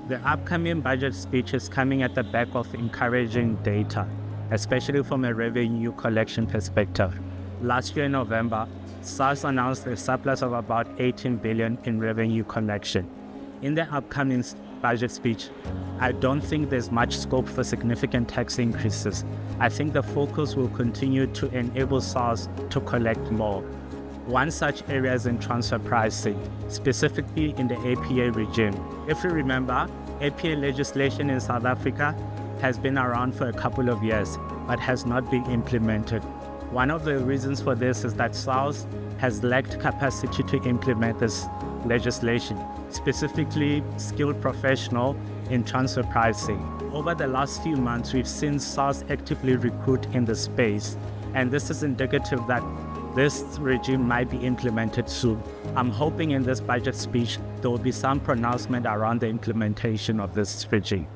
The upcoming budget speech is coming at the back of encouraging data, especially from a revenue collection perspective. Last year in November, SARS announced a surplus of about 18 billion in revenue collection. In the upcoming budget speech, I don't think there's much scope for significant tax increases. I think the focus will continue to enable SARS to collect more. One such area is in transfer pricing, specifically in the APA regime. If you remember, APA legislation in South Africa has been around for a couple of years, but has not been implemented. One of the reasons for this is that SARS has lacked capacity to implement this legislation, specifically skilled professional in transfer pricing. Over the last few months, we've seen SARS actively recruit in the space, and this is indicative that this regime might be implemented soon. I'm hoping in this budget speech there will be some pronouncement around the implementation of this regime.